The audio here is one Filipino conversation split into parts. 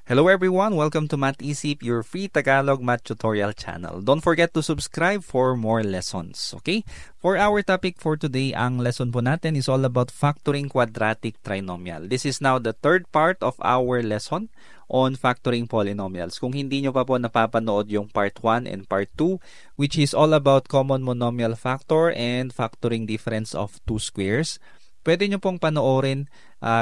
Hello everyone, welcome to Math Isip, your free Tagalog math tutorial channel. Don't forget to subscribe for more lessons, okay? For our topic for today, ang lesson po natin is all about factoring quadratic trinomial. This is now the third part of our lesson on factoring polynomials. Kung hindi nyo pa po napapanood yung part 1 and part 2, which is all about common monomial factor and factoring difference of two squares, pwede nyo pong panoorin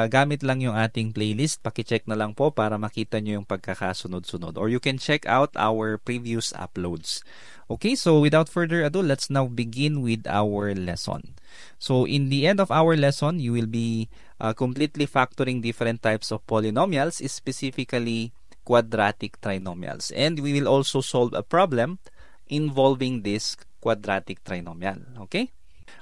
gamit lang yung ating playlist. Paki-check na lang po para makita nyo yung pagkakasunod-sunod. Or you can check out our previous uploads. Okay, so without further ado, let's now begin with our lesson. So in the end of our lesson, you will be completely factoring different types of polynomials, specifically quadratic trinomials. And we will also solve a problem involving this quadratic trinomial. Okay?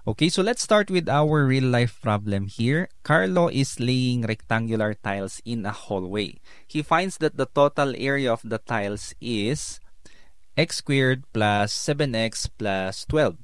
Okay, so let's start with our real-life problem here. Carlo is laying rectangular tiles in a hallway. He finds that the total area of the tiles is x squared plus 7x plus 12.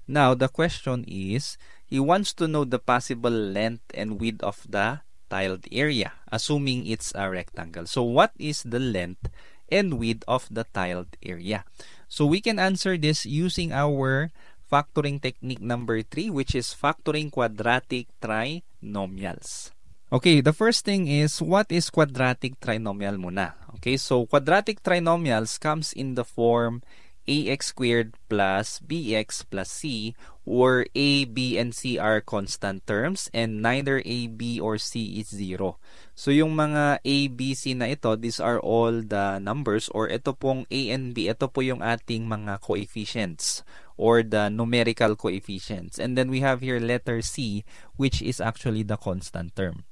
Now, the question is, he wants to know the possible length and width of the tiled area, assuming it's a rectangle. So, what is the length and width of the tiled area? So, we can answer this using our factoring technique number 3, which is factoring quadratic trinomials. Okay, the first thing is, what is quadratic trinomial muna? Okay, so quadratic trinomials comes in the form ax squared plus bx plus c, where a, b, and c are constant terms and neither a, b, or c is 0. So yung mga a, b, c na ito, these are all the numbers, or ito pong a and b, ito po yung ating mga coefficients or the numerical coefficients. And then we have here letter c, which is actually the constant term.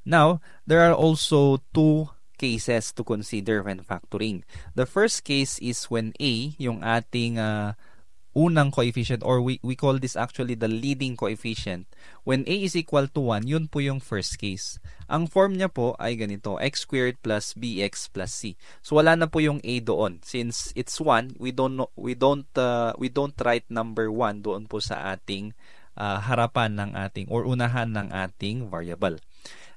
Now, there are also two cases to consider when factoring. The first case is when a, yung ating unang coefficient, or we call this actually the leading coefficient. When a is equal to 1, yun po yung first case. Ang form niya po ay ganito, x squared plus bx plus c. So wala na po yung a doon. Since it's 1, we don't write number 1 doon po sa ating harapan ng ating or unahan ng ating variable.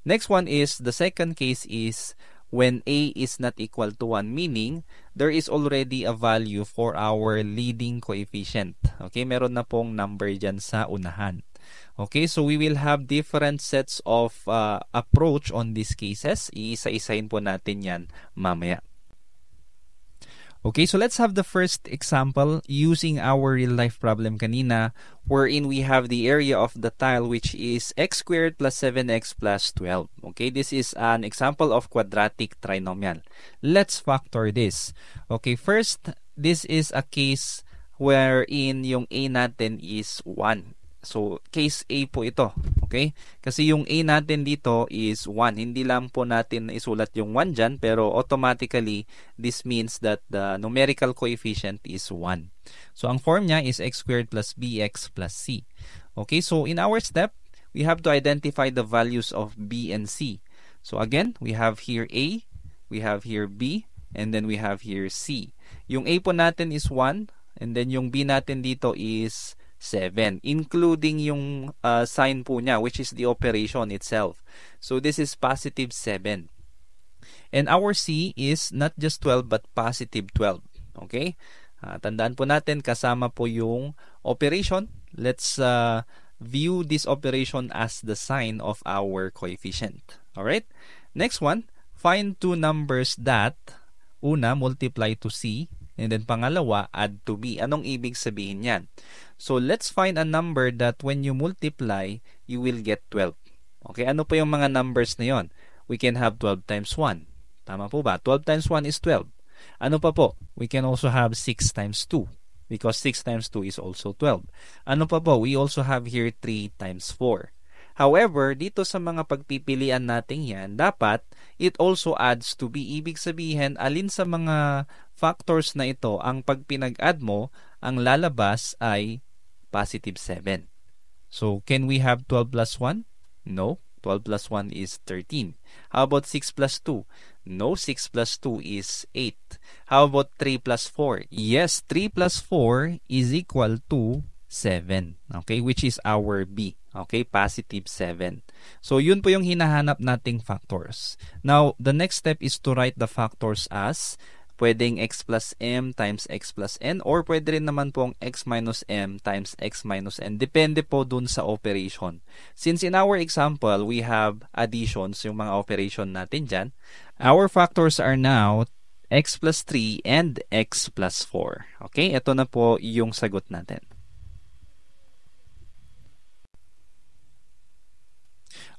Next one is, the second case is when a is not equal to 1, meaning there is already a value for our leading coefficient. Okay, meron na pong number dyan sa unahan. Okay, so we will have different sets of approach on these cases. Iisa-isahin po natin yan mamaya. Okay, so let's have the first example using our real-life problem kanina, wherein we have the area of the tile, which is x squared plus 7x plus 12. Okay, this is an example of quadratic trinomial. Let's factor this. Okay, first, this is a case wherein yung a natin is 1. So, case A po ito. Okay? Kasi yung A natin dito is 1. Hindi lang po natin isulat yung 1 dyan, pero automatically, this means that the numerical coefficient is 1. So, ang form niya is x squared plus bx plus c. Okay? So, in our step, we have to identify the values of b and c. So, again, we have here a, we have here b, and then we have here c. Yung a po natin is 1, and then yung b natin dito is 7, including yung sign po niya, which is the operation itself. So, this is positive 7. And our C is not just 12, but positive 12. Okay? Tandaan po natin, kasama po yung operation. Let's view this operation as the sign of our coefficient. Alright? Next one, find two numbers that, una, multiply to C, and then pangalawa, add to B. Anong ibig sabihin yan? So, let's find a number that when you multiply, you will get 12. Okay, ano po yung mga numbers na yon? We can have 12 times 1. Tama po ba? 12 times 1 is 12. Ano pa po? We can also have 6 times 2. Because 6 times 2 is also 12. Ano pa po? We also have here 3 times 4. However, dito sa mga pagpipilian natin yan, dapat it also adds to B. Ibig sabihin, alin sa mga factors na ito, ang pag pinag-add mo, ang lalabas ay positive 7. So, can we have 12 plus 1? No. 12 plus 1 is 13. How about 6 plus 2? No, 6 plus 2 is 8. How about 3 plus 4? Yes, 3 plus 4 is equal to 7. Okay, which is our B. Okay, positive 7. So, yun po yung hinahanap nating factors. Now, the next step is to write the factors as pwedeng x plus m times x plus n or pwede rin naman pong x minus m times x minus n. Depende po dun sa operation. Since in our example, we have additions, yung mga operation natin dyan, our factors are now x plus 3 and x plus 4. Okay, ito na po yung sagot natin.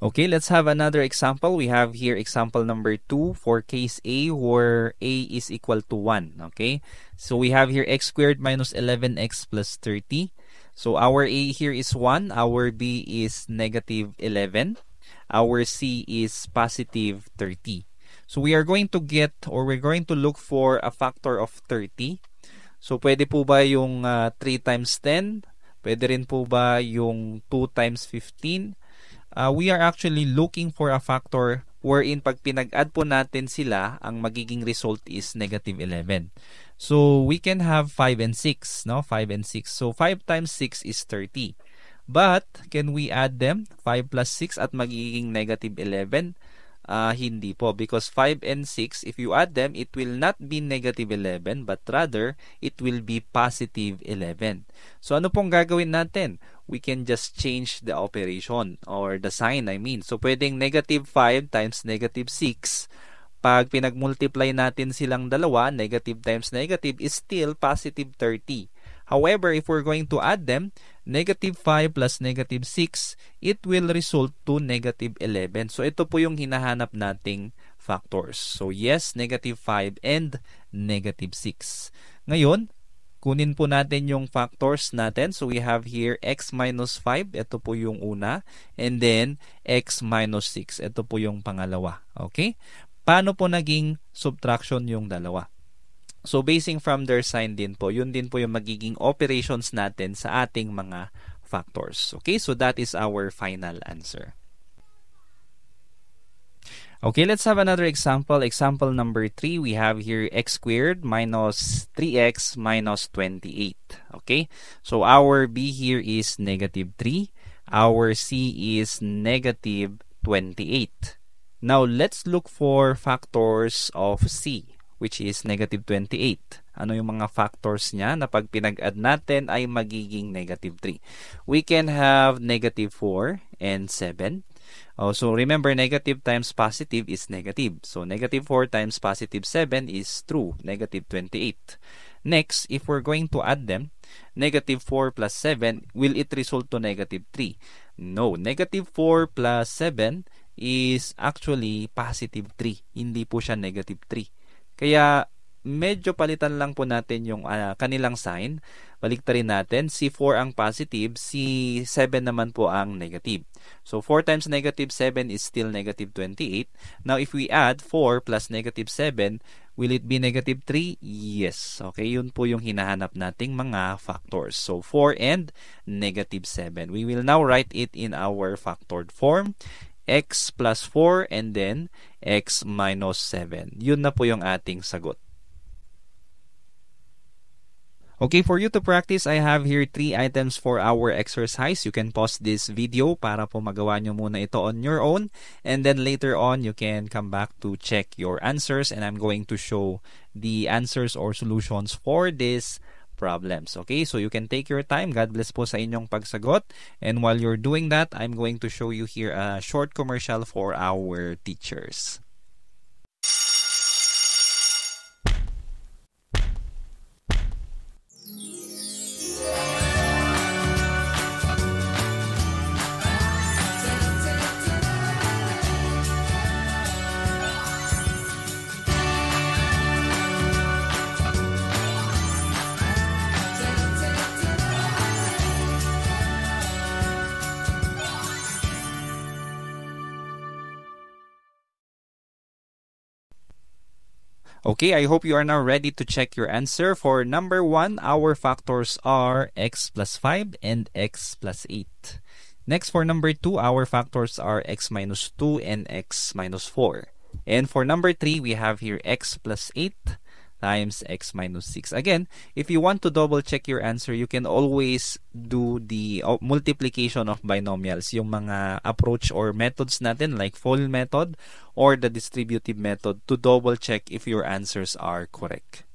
Okay, let's have another example. We have here example number 2 for case A where A is equal to 1. Okay, so we have here x squared minus 11x plus 30. So our A here is 1, our B is negative 11, our C is positive 30. So we are going to get or we're going to look for a factor of 30. So pwede po ba yung 3 times 10? Pwede rin po ba yung 2 times 15? We are actually looking for a factor wherein pag pinag-add po natin sila, ang magiging result is negative 11. So, we can have 5 and 6, no? 5 and 6. So, 5 times 6 is 30. But, can we add them? 5 plus 6 at magiging negative 11? Hindi po. Because 5 and 6, if you add them, it will not be negative 11, but rather, it will be positive 11. So, ano pong gagawin natin? We can just change the operation or the sign, I mean. So, pwedeng negative 5 times negative 6. Pag pinag-multiply natin silang dalawa, negative times negative is still positive 30. However, if we're going to add them, negative 5 plus negative 6, it will result to negative 11. So, ito po yung hinahanap nating factors. So, yes, negative 5 and negative 6. Ngayon, kunin po natin yung factors natin. So, we have here x minus 5. Ito po yung una. And then, x minus 6. Ito po yung pangalawa. Okay? Paano po naging subtraction yung dalawa? So, basing from their sign din po, yun din po yung magiging operations natin sa ating mga factors. Okay? So, that is our final answer. Okay, let's have another example. Example number 3, we have here x squared minus 3x minus 28. Okay, so our B here is negative 3. Our C is negative 28. Now, let's look for factors of C, which is negative 28. Ano yung mga factors niya na pag pinag-add natin ay magiging negative 3? We can have negative 4 and 7. Oh, so remember, negative times positive is negative. So, negative 4 times positive 7 is true, negative 28. Next, if we're going to add them, negative 4 plus 7, will it result to negative 3? No, negative 4 plus 7 is actually positive 3. Hindi po siya negative 3. Kaya, medyo palitan lang po natin yung kanilang sign. Baliktarin natin, si 4 ang positive, si 7 naman po ang negative. So, 4 times negative 7 is still negative 28. Now, if we add 4 plus negative 7, will it be negative 3? Yes. Okay, yun po yung hinahanap nating mga factors. So, 4 and negative 7. We will now write it in our factored form. X plus 4 and then x minus 7. Yun na po yung ating sagot. Okay, for you to practice, I have here 3 items for our exercise. You can pause this video para po magawa nyo muna ito on your own. And then later on, you can come back to check your answers. And I'm going to show the answers or solutions for these problems. Okay, so you can take your time. God bless po sa inyong pagsagot. And while you're doing that, I'm going to show you here a short commercial for our teachers. Okay, I hope you are now ready to check your answer. For number 1, our factors are x plus 5 and x plus 8. Next, for number 2, our factors are x minus 2 and x minus 4. And for number 3, we have here x plus 8, times x minus 6. Again, if you want to double check your answer, you can always do the multiplication of binomials, yung mga approach or methods natin like FOIL method or the distributive method to double check if your answers are correct.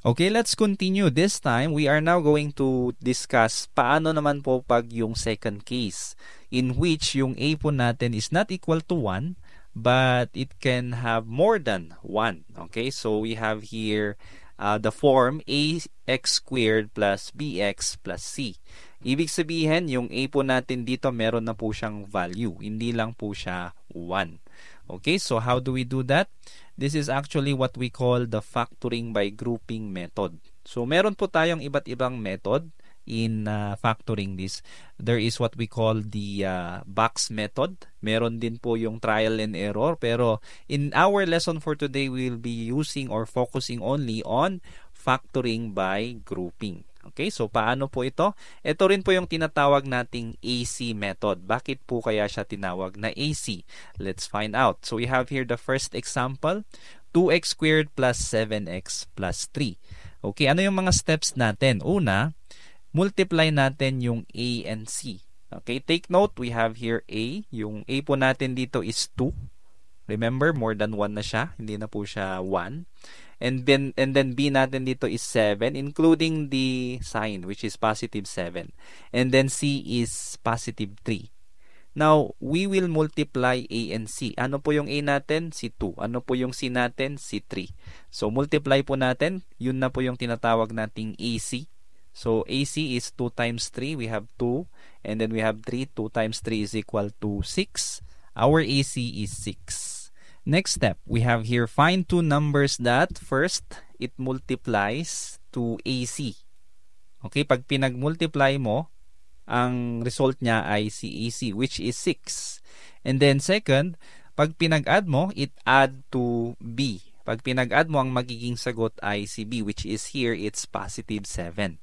Okay, let's continue. This time, we are now going to discuss paano naman po pag yung second case in which yung a po natin is not equal to 1 but it can have more than 1. Okay, so we have here the form ax squared plus bx plus c. Ibig sabihin, yung a po natin dito meron na po siyang value. Hindi lang po siya 1. Okay, so how do we do that? This is actually what we call the factoring by grouping method. So meron po tayong iba't ibang method in factoring this. There is what we call the box method. Meron din po yung trial and error. Pero in our lesson for today, we will be using or focusing only on factoring by grouping. Okay, so paano po ito? Ito rin po yung tinatawag nating AC method. Bakit po kaya siya tinawag na AC? Let's find out. So we have here the first example, 2x squared plus 7x plus 3. Okay, ano yung mga steps natin? Una, multiply natin yung A and C. Okay, take note, we have here A. Yung A po natin dito is 2. Remember, more than 1 na siya. Hindi na po siya 1. And then B natin dito is 7, including the sign, which is positive 7. And then C is positive 3. Now, we will multiply A and C. Ano po yung A natin? Si 2. Ano po yung C natin? Si 3. So, multiply po natin. Yun na po yung tinatawag nating AC. So, AC is 2 times 3. We have 2. And then we have 3. 2 times 3 is equal to 6. Our AC is 6. Next step, we have here find two numbers that first, it multiplies to AC. Okay, pag pinag-multiply mo, ang result niya ay si AC, which is 6. And then second, pag pinag-add mo, it add to B. Pag pinag-add mo, ang magiging sagot ay si B, which is here, it's positive 7.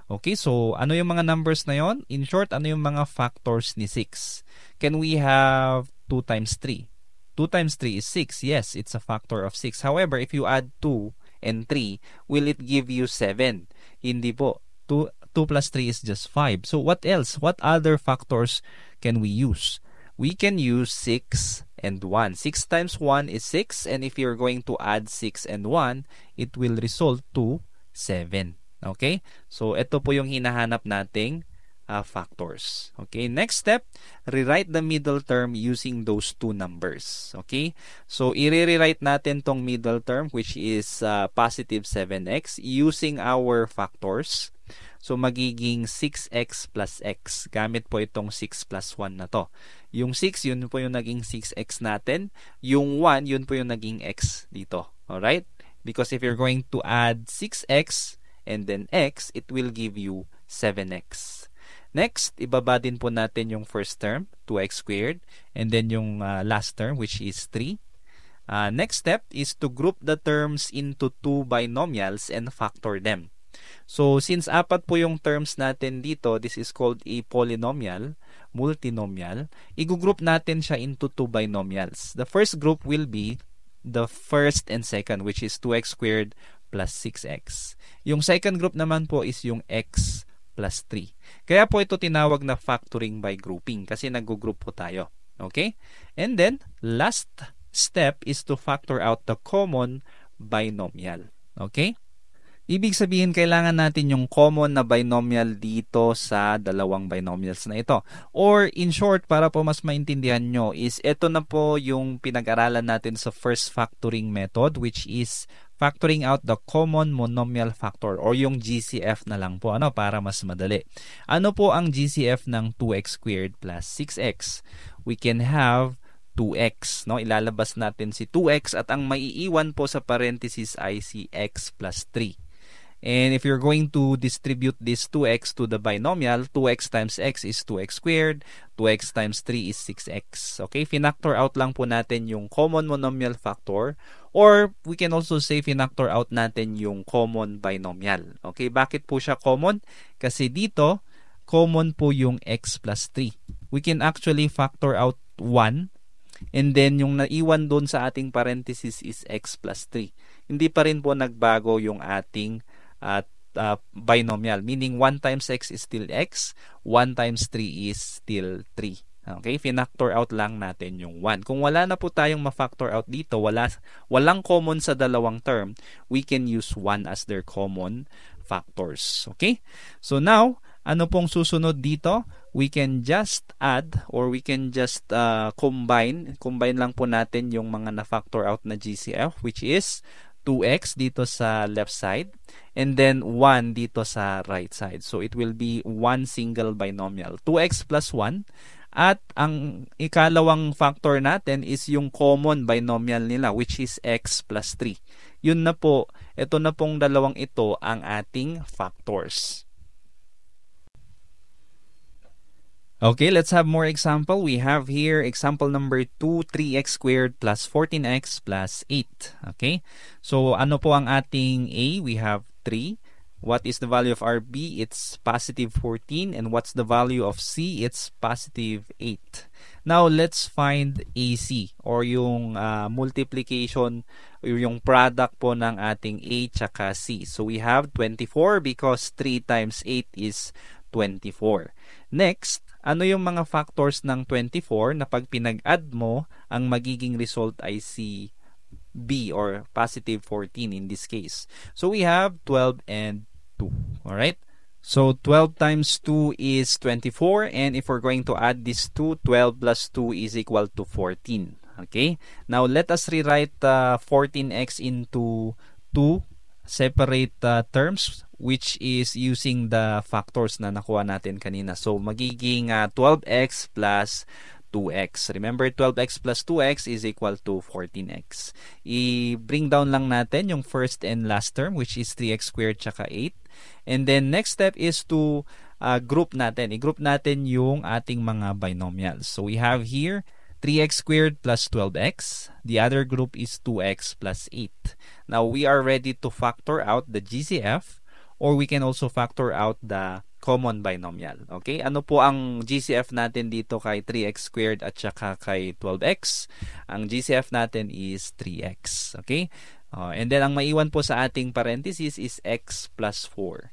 Okay, so ano yung mga numbers na yon? In short, ano yung mga factors ni 6? Can we have 2 times 3? 2 times 3 is 6. Yes, it's a factor of 6. However, if you add 2 and 3, will it give you 7? Hindi po. 2 plus 3 is just 5. So what else? What other factors can we use? We can use 6 and 1. 6 times 1 is 6. And if you're going to add 6 and 1, it will result to 7. Okay? So ito po yung hinahanap nating factors. Okay, next step, rewrite the middle term using those two numbers. Okay, so i-rewrite natin tong middle term which is positive 7x using our factors. So magiging 6x plus x. Gamit po itong 6 plus 1 na to. Yung 6, yun po yung naging 6x natin. Yung 1, yun po yung naging x dito. Alright? Because if you're going to add 6x and then x, it will give you 7x. Next, ibaba din po natin yung first term, 2x squared, and then yung last term, which is 3. Next step is to group the terms into two binomials and factor them. So, since apat po yung terms natin dito, this is called a polynomial, multinomial, i-group natin siya into two binomials. The first group will be the first and second, which is 2x squared plus 6x. Yung second group naman po is yung x plus 3. Kaya po ito tinawag na factoring by grouping kasi nag-group po tayo. Okay? And then, last step is to factor out the common binomial. Okay? Ibig sabihin, kailangan natin yung common na binomial dito sa dalawang binomials na ito. Or, in short, para po mas maintindihan nyo, is ito na po yung pinag-aralan natin sa first factoring method, which is factoring out the common monomial factor or yung GCF na lang po, para mas madali. Ano po ang GCF ng 2x squared plus 6x? We can have 2x. Ilalabas natin si 2x at ang maiiwan po sa parenthesis ay si x plus 3. And if you're going to distribute this 2x to the binomial, 2x times x is 2x squared, 2x times 3 is 6x. Okay, finactor out lang po natin yung common monomial factor, or we can also say finactor out natin yung common binomial. Okay, bakit po siya common? Kasi dito, common po yung x plus 3. We can actually factor out 1, and then yung naiwan doon sa ating parenthesis is x plus 3. hindi pa rin po nagbago yung ating binomial. Meaning 1 times x is still x, 1 times 3 is still 3. Okay, finactor out lang natin yung 1. Kung wala na po tayong ma-factor out dito, walang common sa dalawang term, we can use 1 as their common factors. Okay? So now, ano pong susunod dito? We can just add or we can just combine. Combine lang po natin yung mga na-factor out na GCF, which is 2x dito sa left side and then 1 dito sa right side. So it will be one single binomial. 2x plus 1. At ang ikalawang factor natin is yung common binomial nila, which is x plus 3. Yun na po, ito na pong dalawang ito ang ating factors. Okay, let's have more example. We have here example number 2, 3x squared plus 14x plus 8. Okay, so ano po ang ating A? We have 3. What is the value of our B? It's positive 14. And what's the value of C? It's positive 8. Now, let's find AC or yung multiplication or yung product po ng ating A tsaka C. So, we have 24 because 3 times 8 is 24. Next, ano yung mga factors ng 24 na pag pinag-add mo, ang magiging result ay si B or positive 14 in this case. So we have 12 and 2. Alright? So 12 times 2 is 24, and if we're going to add this 2, 12 plus 2 is equal to 14. Okay? Now let us rewrite 14x into 2 separate terms, which is using the factors na nakuha natin kanina. So magiging 12x plus 2x. Remember, 12x plus 2x is equal to 14x. I-bring down lang natin yung first and last term, which is 3x squared tsaka 8. And then next step is to group natin. I-group natin yung ating mga binomials. So we have here 3x squared plus 12x. The other group is 2x plus 8. Now we are ready to factor out the GCF, or we can also factor out the common binomial. Okay? Ano po ang GCF natin dito kay 3x squared at saka kay 12x? Ang GCF natin is 3x. Okay? And then ang maiwan po sa ating parenthesis is x plus 4.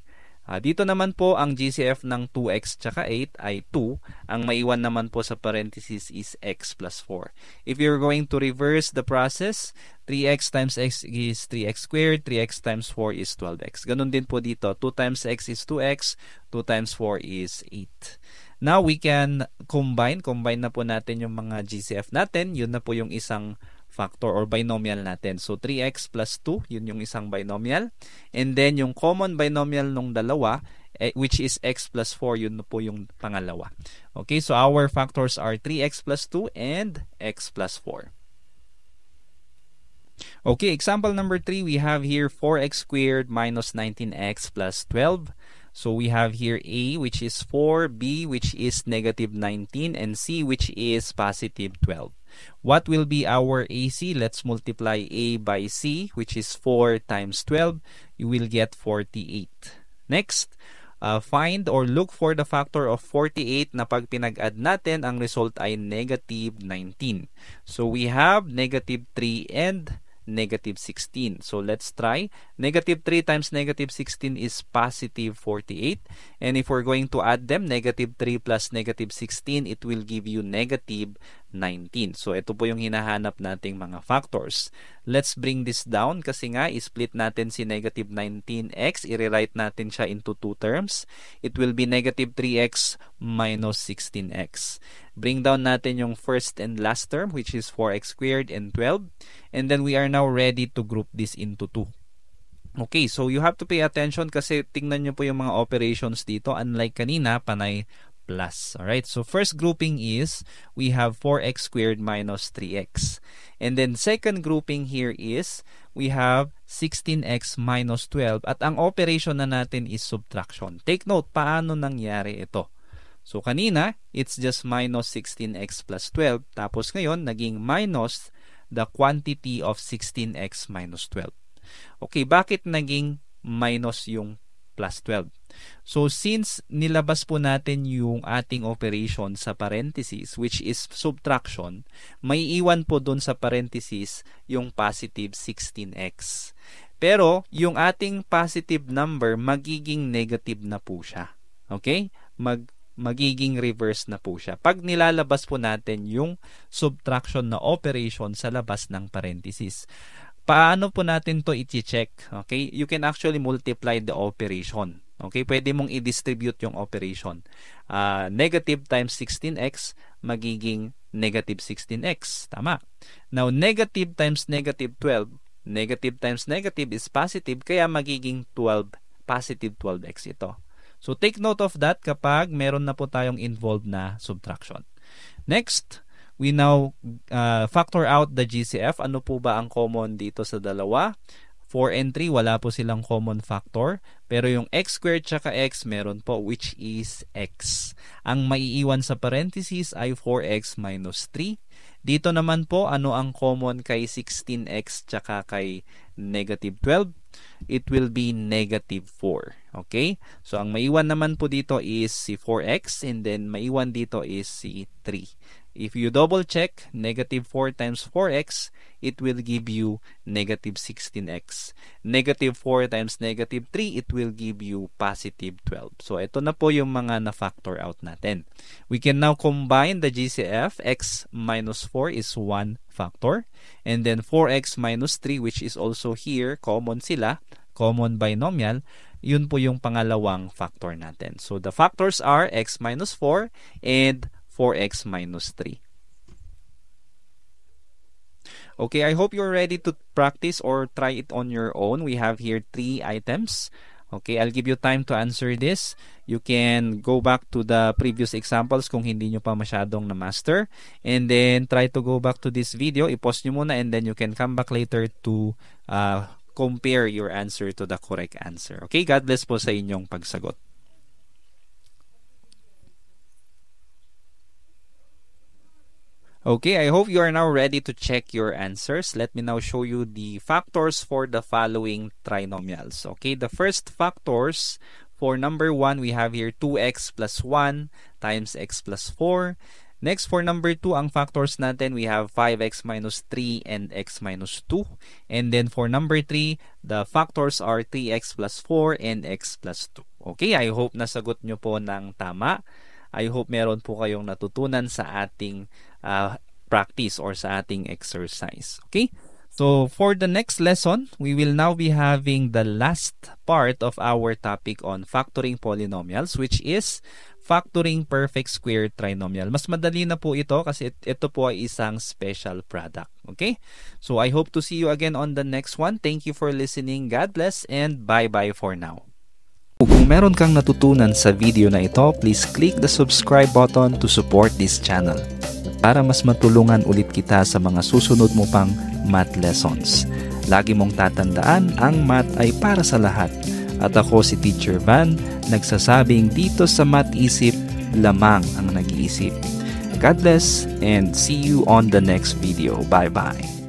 Dito naman po ang GCF ng 2x tsaka 8 ay 2. Ang maiwan naman po sa parenthesis is x plus 4. If you're going to reverse the process, 3x times x is 3x squared, 3x times 4 is 12x. Ganun din po dito, 2 times x is 2x, 2 times 4 is 8. Now we can combine na po natin yung mga GCF natin. Yun na po yung isang factor or binomial natin. So 3x plus 2, yun yung isang binomial. And then yung common binomial nung dalawa, which is x plus 4, yun po yung pangalawa. Okay, so our factors are 3x plus 2 and x plus 4. Okay, example number 3, we have here 4x squared minus 19x plus 12. So we have here A, which is 4, B, which is negative 19, and C, which is positive 12. What will be our AC? Let's multiply A by C, which is 4 times 12. You will get 48. Next, find or look for the factor of 48 na pag pinag-add natin, ang result ay negative 19. So we have negative 3 and negative 16. So let's try. Negative 3 times negative 16 is positive 48. And if we're going to add them, negative 3 plus negative 16, it will give you negative 19. So ito po yung hinahanap nating mga factors. Let's bring this down kasi nga i-split natin si negative 19x. I-rewrite natin siya into two terms. It will be negative 3x minus 16x. Bring down natin yung first and last term, which is 4x squared and 12. And then we are now ready to group this into 2. Okay, so you have to pay attention kasi tingnan nyo po yung mga operations dito. Unlike kanina, panay plus. Alright, so first grouping is we have 4x squared minus 3x. And then second grouping here is we have 16x minus 12. At ang operation na natin is subtraction. Take note, paano nangyari ito? So kanina, it's just minus 16x plus 12. Tapos ngayon, naging minus the quantity of 16x minus 12. Okay, bakit naging minus yung plus 12. So since nilabas po natin yung ating operation sa parenthesis, which is subtraction, may iwan po doon sa parenthesis yung positive 16x. Pero yung ating positive number, magiging negative na po siya. Okay? Magiging reverse na po siya pag nilalabas po natin yung subtraction na operation sa labas ng parenthesis. Paano po natin to i-check? Okay? You can actually multiply the operation. Okay? Pwede mong i-distribute yung operation. Negative times 16x, magiging negative 16x. Tama. Now, negative times negative 12, negative times negative is positive, kaya magiging 12, positive 12x ito. So, take note of that kapag meron na po tayong involved na subtraction. Next, we now factor out the GCF. Ano po ba ang common dito sa dalawa? 4 and 3, wala po silang common factor. Pero yung x squared tsaka x, meron po, which is x. Ang maiiwan sa parentheses ay 4x minus 3. Dito naman po, ano ang common kay 16x tsaka kay negative 12? It will be negative 4. Okay? So, ang maiwan naman po dito is si 4x and then maiwan dito is si 3. If you double check, negative 4 times 4x, it will give you negative 16x. Negative 4 times negative 3, it will give you positive 12. So, ito na po yung mga na-factor out natin. We can now combine the GCF. X minus 4 is 1 factor. And then 4x minus 3, which is also here, common sila, common binomial, yun po yung pangalawang factor natin. So, the factors are x minus 4 and 4x minus 3. Okay, I hope you're ready to practice or try it on your own. We have here 3 items. Okay, I'll give you time to answer this. You can go back to the previous examples kung hindi nyo pa masyadong na-master. And then, try to go back to this video. I-pause nyo muna and then you can come back later to compare your answer to the correct answer. Okay, God bless po sa inyong pagsagot. Okay, I hope you are now ready to check your answers. Let me now show you the factors for the following trinomials. Okay, the first factors for number 1, we have here 2x plus 1 times x plus 4. Next, for number 2, ang factors natin, we have 5x minus 3 and x minus 2. And then for number 3, the factors are 3x plus 4 and x plus 2. Okay, I hope nasagot nyo po ng tama. I hope meron po kayong natutunan sa ating practice or sa ating exercise. Okay? So, for the next lesson, we will now be having the last part of our topic on factoring polynomials, which is factoring perfect square trinomial. Mas madali na po ito kasi ito po ay isang special product. Okay? So, I hope to see you again on the next one. Thank you for listening. God bless and bye-bye for now. Kung meron kang natutunan sa video na ito, please click the subscribe button to support this channel para mas matulungan ulit kita sa mga susunod mo pang math lessons. Lagi mong tatandaan, ang math ay para sa lahat. At ako si Teacher Van, nagsasabing dito sa Math Isip, lamang ang nag-iisip. God bless and see you on the next video. Bye-bye.